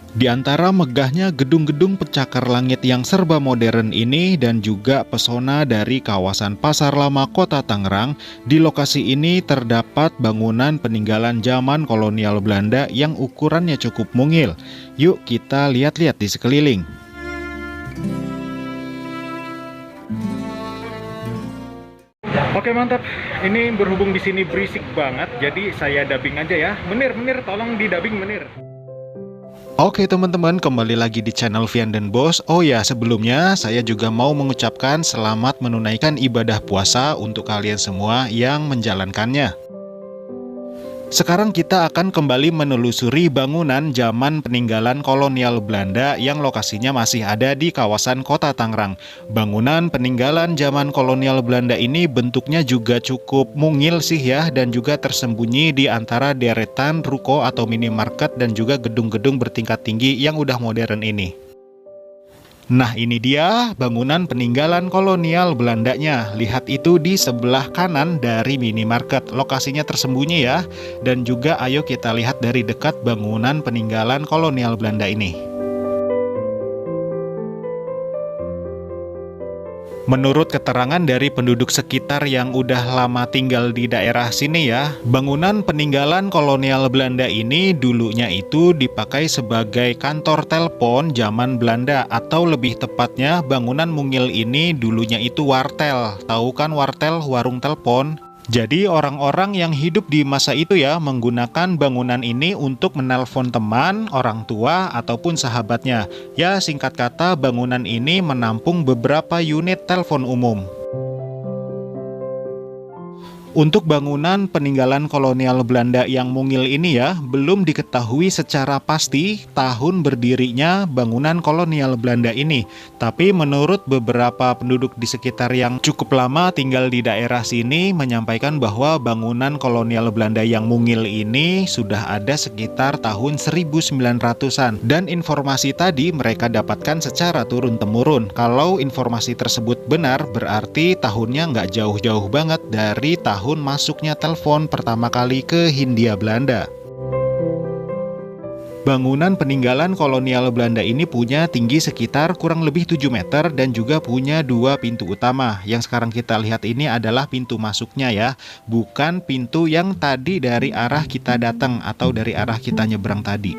Di antara megahnya gedung-gedung pencakar langit yang serba modern ini dan juga pesona dari kawasan Pasar Lama Kota Tangerang, di lokasi ini terdapat bangunan peninggalan zaman kolonial Belanda yang ukurannya cukup mungil. Yuk kita lihat-lihat di sekeliling. Oke mantap, ini berhubung di sini berisik banget, jadi saya dubbing aja ya. Menir, tolong di dubbing Menir. Oke teman-teman, kembali lagi di channel Vian dan Bos. Oh ya, sebelumnya saya juga mau mengucapkan selamat menunaikan ibadah puasa untuk kalian semua yang menjalankannya. Sekarang kita akan kembali menelusuri bangunan zaman peninggalan kolonial Belanda yang lokasinya masih ada di kawasan Kota Tangerang. Bangunan peninggalan zaman kolonial Belanda ini bentuknya juga cukup mungil sih ya, dan juga tersembunyi di antara deretan ruko atau minimarket dan juga gedung-gedung bertingkat tinggi yang udah modern ini. Nah ini dia bangunan peninggalan kolonial Belandanya. Lihat itu di sebelah kanan dari minimarket. Lokasinya tersembunyi ya. Dan juga ayo kita lihat dari dekat bangunan peninggalan kolonial Belanda ini. Menurut keterangan dari penduduk sekitar yang udah lama tinggal di daerah sini ya, bangunan peninggalan kolonial Belanda ini dulunya itu dipakai sebagai kantor telepon zaman Belanda, atau lebih tepatnya bangunan mungil ini dulunya itu wartel. Tahu kan wartel, warung telepon? Jadi orang-orang yang hidup di masa itu ya menggunakan bangunan ini untuk menelpon teman, orang tua, ataupun sahabatnya. Ya singkat kata bangunan ini menampung beberapa unit telepon umum. Untuk bangunan peninggalan kolonial Belanda yang mungil ini ya, belum diketahui secara pasti tahun berdirinya bangunan kolonial Belanda ini. Tapi menurut beberapa penduduk di sekitar yang cukup lama tinggal di daerah sini menyampaikan bahwa bangunan kolonial Belanda yang mungil ini sudah ada sekitar tahun 1900-an. Dan informasi tadi mereka dapatkan secara turun-temurun. Kalau informasi tersebut benar, berarti tahunnya nggak jauh-jauh banget dari tahun masuknya telepon pertama kali ke Hindia Belanda. Bangunan peninggalan kolonial Belanda ini punya tinggi sekitar kurang lebih 7 meter dan juga punya dua pintu utama. Yang sekarang kita lihat ini adalah pintu masuknya ya, bukan pintu yang tadi dari arah kita datang atau dari arah kita nyebrang tadi.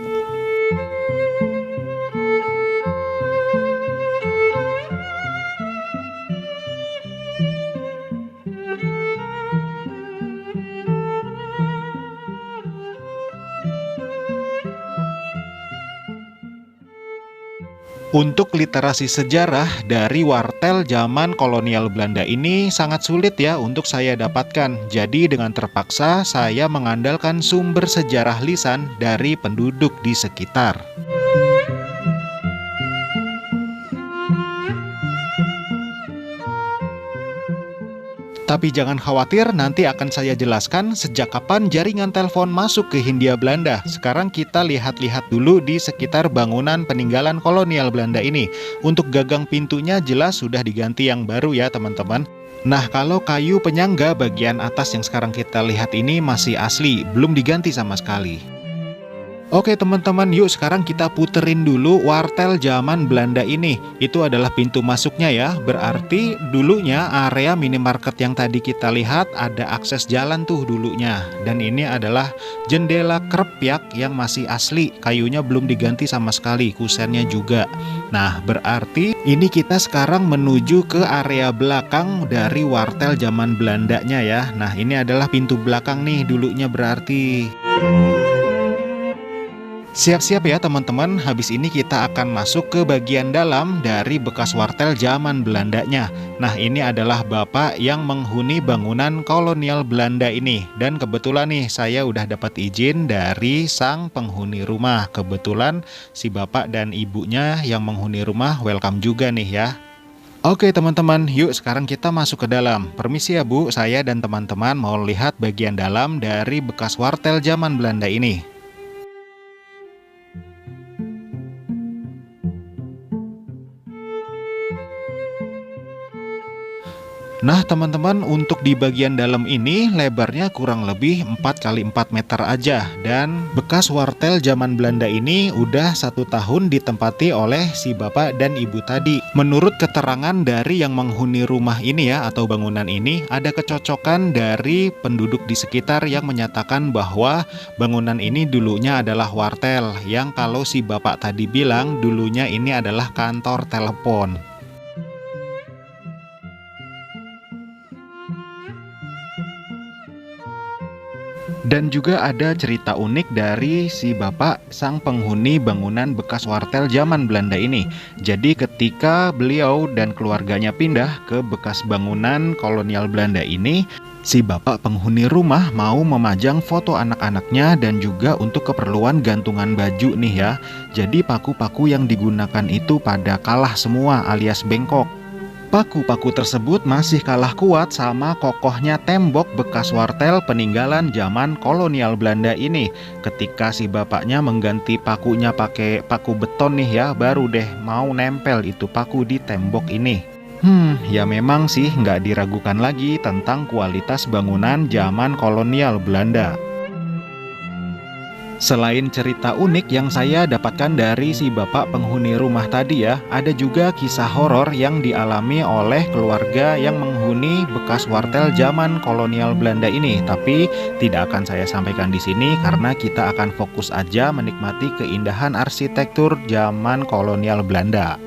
Untuk literasi sejarah dari wartel zaman kolonial Belanda ini sangat sulit ya untuk saya dapatkan. Jadi dengan terpaksa saya mengandalkan sumber sejarah lisan dari penduduk di sekitar. Tapi jangan khawatir, nanti akan saya jelaskan sejak kapan jaringan telepon masuk ke Hindia Belanda. Sekarang kita lihat-lihat dulu di sekitar bangunan peninggalan kolonial Belanda ini. Untuk gagang pintunya jelas sudah diganti yang baru ya teman-teman. Nah kalau kayu penyangga bagian atas yang sekarang kita lihat ini masih asli, belum diganti sama sekali. Oke teman-teman, yuk sekarang kita puterin dulu wartel zaman Belanda ini. Itu adalah pintu masuknya ya. Berarti dulunya area minimarket yang tadi kita lihat ada akses jalan tuh dulunya. Dan ini adalah jendela krepyak yang masih asli. Kayunya belum diganti sama sekali, kusennya juga. Nah berarti ini kita sekarang menuju ke area belakang dari wartel zaman Belandanya ya. Nah ini adalah pintu belakang nih dulunya berarti. Siap-siap ya teman-teman, habis ini kita akan masuk ke bagian dalam dari bekas wartel zaman Belandanya. Nah ini adalah bapak yang menghuni bangunan kolonial Belanda ini. Dan kebetulan nih saya udah dapat izin dari sang penghuni rumah. Kebetulan si bapak dan ibunya yang menghuni rumah welcome juga nih ya. Oke teman-teman, yuk sekarang kita masuk ke dalam. Permisi ya Bu, saya dan teman-teman mau lihat bagian dalam dari bekas wartel zaman Belanda ini. Nah teman-teman, untuk di bagian dalam ini lebarnya kurang lebih 4 kali 4 meter aja. Dan bekas wartel zaman Belanda ini udah 1 tahun ditempati oleh si bapak dan ibu tadi. Menurut keterangan dari yang menghuni rumah ini ya, atau bangunan ini, ada kecocokan dari penduduk di sekitar yang menyatakan bahwa bangunan ini dulunya adalah wartel, yang kalau si bapak tadi bilang dulunya ini adalah kantor telepon. Dan juga ada cerita unik dari si bapak sang penghuni bangunan bekas wartel zaman Belanda ini. Jadi ketika beliau dan keluarganya pindah ke bekas bangunan kolonial Belanda ini, si bapak penghuni rumah mau memajang foto anak-anaknya dan juga untuk keperluan gantungan baju nih ya. Jadi paku-paku yang digunakan itu pada kalah semua alias bengkok. Paku-paku tersebut masih kalah kuat sama kokohnya tembok bekas wartel peninggalan zaman kolonial Belanda ini. Ketika si bapaknya mengganti pakunya pakai paku beton nih ya, baru deh mau nempel itu paku di tembok ini. Ya memang sih nggak diragukan lagi tentang kualitas bangunan zaman kolonial Belanda. Selain cerita unik yang saya dapatkan dari si bapak penghuni rumah tadi ya, ada juga kisah horor yang dialami oleh keluarga yang menghuni bekas wartel zaman kolonial Belanda ini. Tapi tidak akan saya sampaikan di sini karena kita akan fokus aja menikmati keindahan arsitektur zaman kolonial Belanda.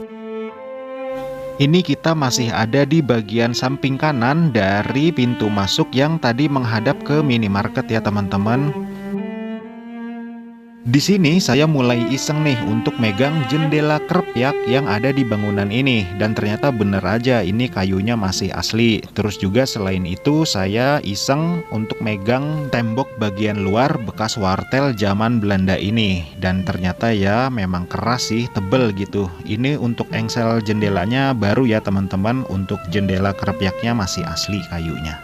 Ini kita masih ada di bagian samping kanan dari pintu masuk yang tadi menghadap ke minimarket ya teman-teman. Di sini saya mulai iseng nih untuk megang jendela krepyak yang ada di bangunan ini, dan ternyata bener aja ini kayunya masih asli. Terus juga selain itu saya iseng untuk megang tembok bagian luar bekas wartel zaman Belanda ini, dan ternyata ya memang keras sih, tebel gitu. Ini untuk engsel jendelanya baru ya teman-teman, untuk jendela krepyaknya masih asli kayunya.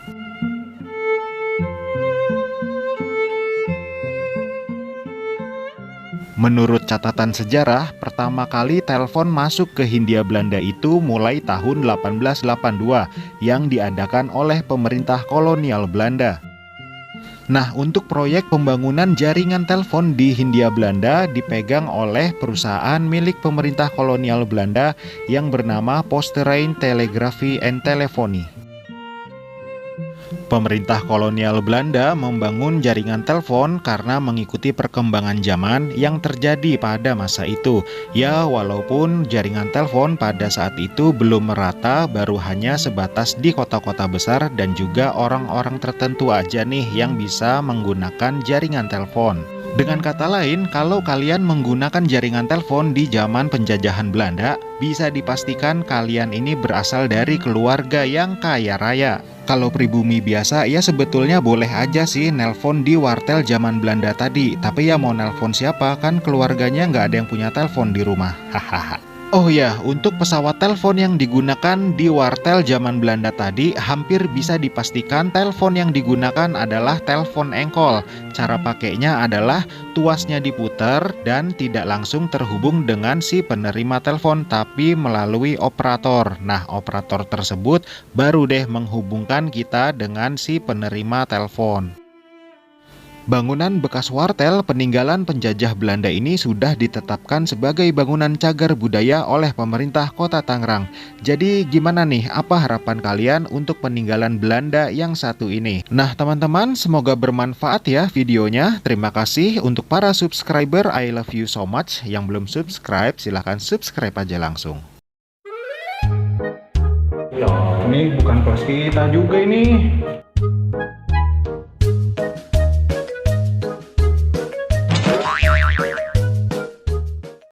Menurut catatan sejarah, pertama kali telepon masuk ke Hindia Belanda itu mulai tahun 1882 yang diadakan oleh pemerintah kolonial Belanda. Nah, untuk proyek pembangunan jaringan telepon di Hindia Belanda dipegang oleh perusahaan milik pemerintah kolonial Belanda yang bernama Posterrein Telegraphy and Telephony. Pemerintah kolonial Belanda membangun jaringan telepon karena mengikuti perkembangan zaman yang terjadi pada masa itu. Ya, walaupun jaringan telepon pada saat itu belum merata, baru hanya sebatas di kota-kota besar dan juga orang-orang tertentu aja nih yang bisa menggunakan jaringan telepon. Dengan kata lain, kalau kalian menggunakan jaringan telepon di zaman penjajahan Belanda, bisa dipastikan kalian ini berasal dari keluarga yang kaya raya. Kalau pribumi biasa, ya sebetulnya boleh aja sih nelpon di wartel zaman Belanda tadi. Tapi ya mau nelpon siapa, kan keluarganya nggak ada yang punya telepon di rumah. Hahaha. Oh ya, untuk pesawat telepon yang digunakan di wartel zaman Belanda tadi, hampir bisa dipastikan telepon yang digunakan adalah telepon engkol. Cara pakainya adalah tuasnya diputar dan tidak langsung terhubung dengan si penerima telepon, tapi melalui operator. Nah, operator tersebut baru deh menghubungkan kita dengan si penerima telepon. Bangunan bekas wartel peninggalan penjajah Belanda ini sudah ditetapkan sebagai bangunan cagar budaya oleh pemerintah Kota Tangerang. Jadi gimana nih, apa harapan kalian untuk peninggalan Belanda yang satu ini? Nah teman-teman, semoga bermanfaat ya videonya. Terima kasih untuk para subscriber, I love you so much. Yang belum subscribe, silahkan subscribe aja langsung. Ya, ini bukan kelas kita juga ini.